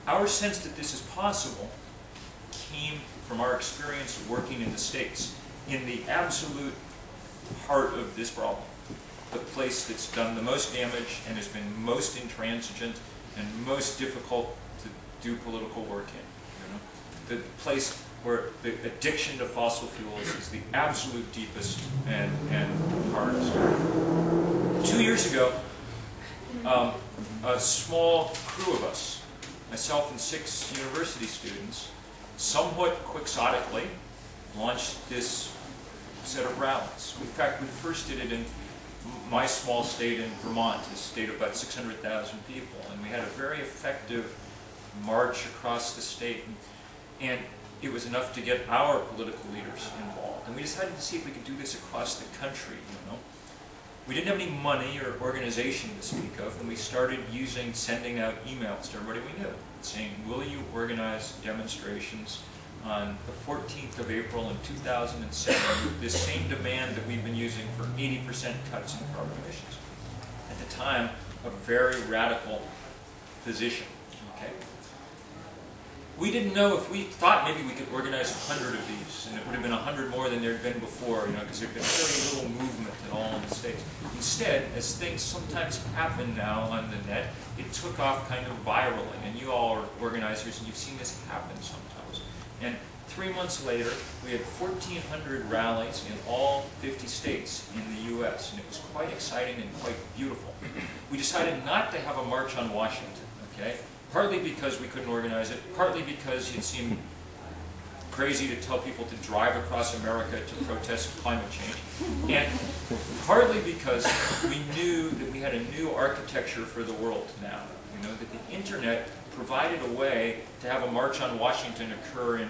Our sense that this is possible came from our experience of working in the States, in the absolute heart of this problem, the place that's done the most damage and has been most intransigent and most difficult to do political work in. You know? The place where the addiction to fossil fuels is the absolute deepest and hardest. 2 years ago, a small crew of us, myself and 6 university students, somewhat quixotically launched this set of rallies. In fact, we first did it in my small state in Vermont, a state of about 600,000 people, and we had a very effective march across the state, and it was enough to get our political leaders involved. And we decided to see if we could do this across the country, you know. We didn't have any money or organization to speak of, and we started sending out emails to everybody we knew, saying, will you organize demonstrations on the 14th of April in 2007 with this same demand that we've been using for 80% cuts in carbon emissions. At the time, a very radical position. Okay? We didn't know if we thought maybe we could organize 100 of these, and it would have been 100 more than there had been before, you know, because there had been very little movement at all in the States. Instead, as things sometimes happen now on the net, it took off kind of virally, and you all are organizers, and you've seen this happen sometimes. And 3 months later, we had 1,400 rallies in all 50 states in the U.S., and it was quite exciting and quite beautiful. We decided not to have a march on Washington, okay? Partly because we couldn't organize it, partly because it seemed crazy to tell people to drive across America to protest climate change, and partly because we knew that we had a new architecture for the world now. You know, that the internet provided a way to have a march on Washington occur in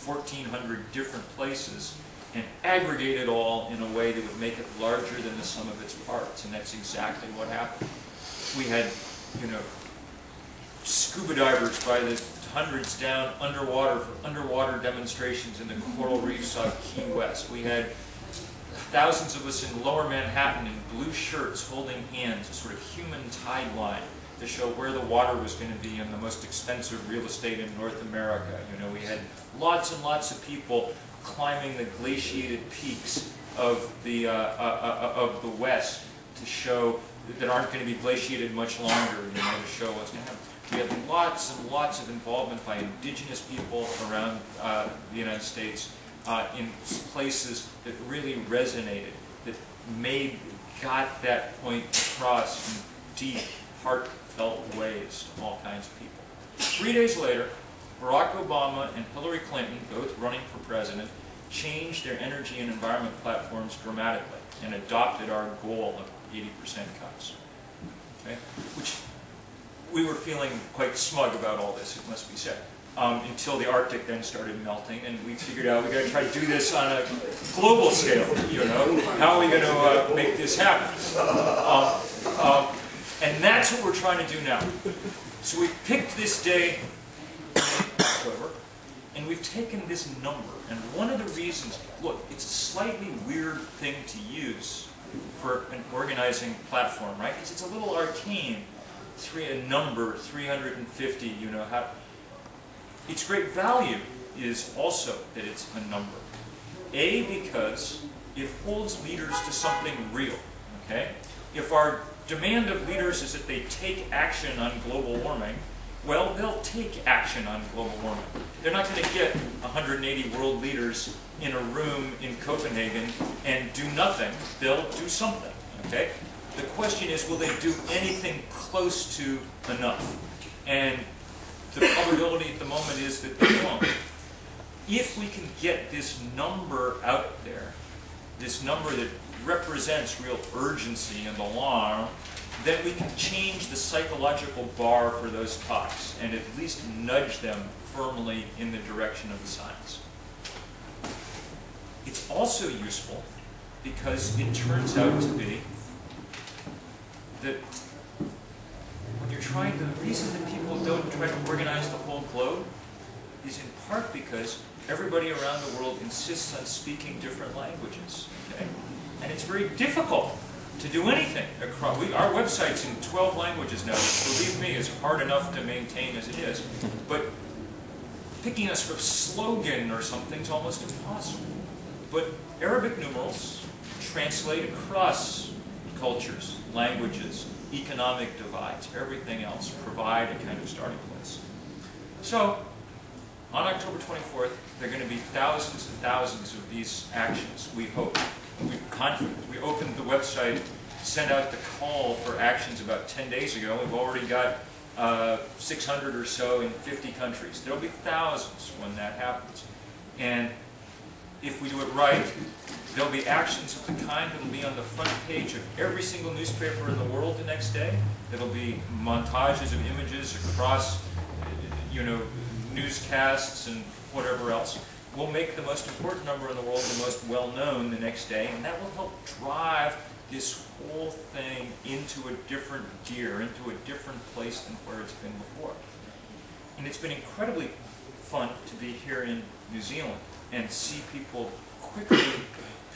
1,400 different places and aggregate it all in a way that would make it larger than the sum of its parts, and that's exactly what happened. We had, you know, scuba divers by the hundreds down underwater for underwater demonstrations in the coral reefs off Key West. We had thousands of us in Lower Manhattan in blue shirts holding hands, a sort of human tide line to show where the water was going to be in the most expensive real estate in North America. You know, we had lots and lots of people climbing the glaciated peaks of the West to show that aren't going to be glaciated much longer, you know, to show what's going to happen. We had lots and lots of involvement by indigenous people around the United States in places that really resonated, that got that point across in deep, heartfelt ways to all kinds of people. 3 days later, Barack Obama and Hillary Clinton, both running for president, changed their energy and environment platforms dramatically and adopted our goal of 80% cuts. Okay? Which we were feeling quite smug about all this, it must be said, until the Arctic then started melting, and we figured out we got to try to do this on a global scale. You know, how are we going to make this happen? And that's what we're trying to do now. So we picked this day in October, and we've taken this number. And one of the reasons, look, it's a slightly weird thing to use for an organizing platform, right? Because it's a little arcane. A number, 350, you know, its great value is also that it's a number. A, because it holds leaders to something real, okay? If our demand of leaders is that they take action on global warming, well, they'll take action on global warming. They're not going to get 180 world leaders in a room in Copenhagen and do nothing. They'll do something, okay? The question is, will they do anything close to enough? And the probability at the moment is that they won't. If we can get this number out there, this number that represents real urgency and alarm, then we can change the psychological bar for those talks and at least nudge them firmly in the direction of the science. It's also useful because it turns out to be that when you're trying to, the reason that people don't try to organize the whole globe is in part because everybody around the world insists on speaking different languages, okay? And it's very difficult to do anything. Our website's in 12 languages now. Believe me, it's hard enough to maintain as it is. But picking a sort of slogan or something's almost impossible. But Arabic numerals translate across cultures, languages, economic divides, everything else, provide a kind of starting place. So, on October 24th, there are going to be thousands and thousands of these actions, we hope. We're confident. We opened the website, sent out the call for actions about 10 days ago. We've already got 600 or so in 50 countries. There'll be thousands when that happens. And if we do it right, there'll be actions of the kind that'll be on the front page of every single newspaper in the world the next day. There'll be montages of images across, newscasts and whatever else. We'll make the most important number in the world the most well-known the next day, and that will help drive this whole thing into a different gear, into a different place than where it's been before. And it's been incredibly fun to be here in New Zealand and see people quickly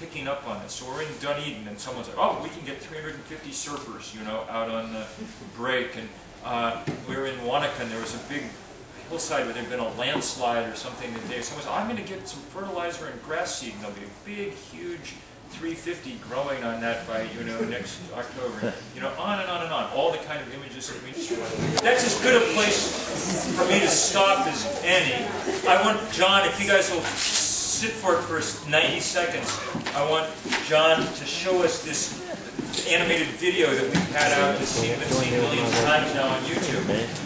picking up on this. So we're in Dunedin, and someone's like, oh, we can get 350 surfers, out on the break. And we were in Wanaka, and there was a big hillside where there'd been a landslide or something that day. Someone said, I'm going to get some fertilizer and grass seed, and there'll be a big, huge 350 growing on that by, next October. On and on and on. All the kind of images that we show. That's as good a place for me to stop as any. I want John, if you guys will sit for it for 90 seconds, I want John to show us this animated video that we've had out and seen millions of times now on YouTube.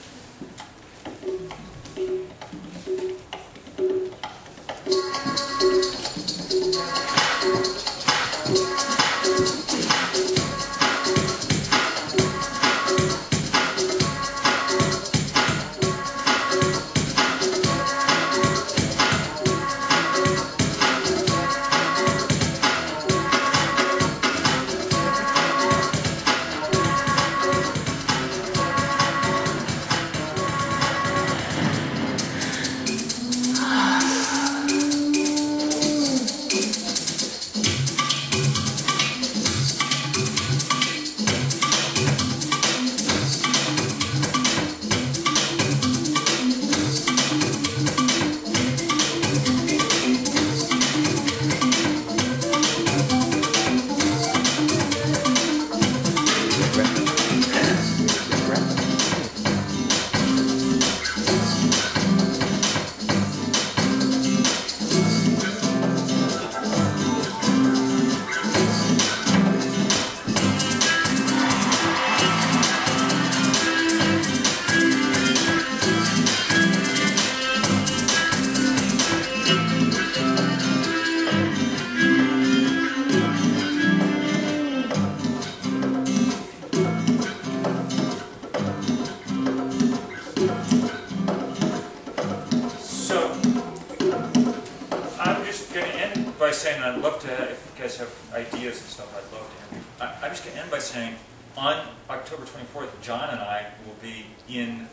Saying, I'd love to, if you guys have ideas and stuff, I'd love to hear you. I'm just going to end by saying, on October 24th, John and I will be in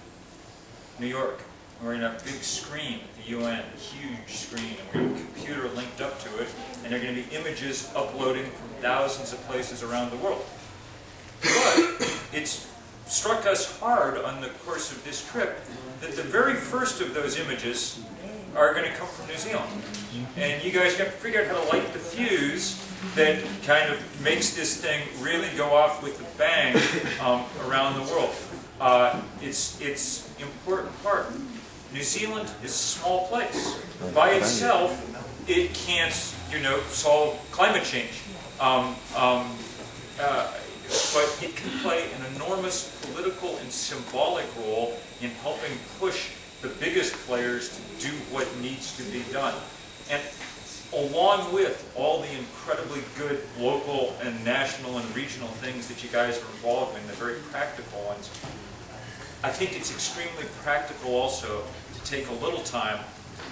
New York. We're in a big screen at the UN, a huge screen, and we have a computer linked up to it, and there are going to be images uploading from thousands of places around the world. But it's struck us hard on the course of this trip that the very first of those images are going to come from New Zealand. And you guys have to figure out how to light the fuse that kind of makes this thing really go off with a bang around the world. It's an important part. New Zealand is a small place. By itself, it can't, solve climate change. But it can play an enormous political and symbolic role in helping push the biggest players to do what needs to be done. And along with all the incredibly good local and national and regional things that you guys are involved in, the very practical ones, I think it's extremely practical also to take a little time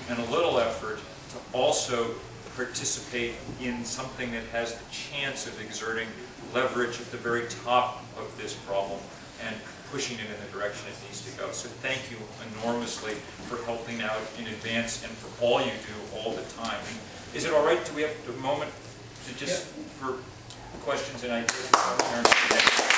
and a little effort to also participate in something that has the chance of exerting leverage at the very top of this problem and pushing it in the direction it needs to go. So thank you enormously for helping out in advance and for all you do all the time. And is it all right? Do we have a moment to just for questions and ideas from parents today.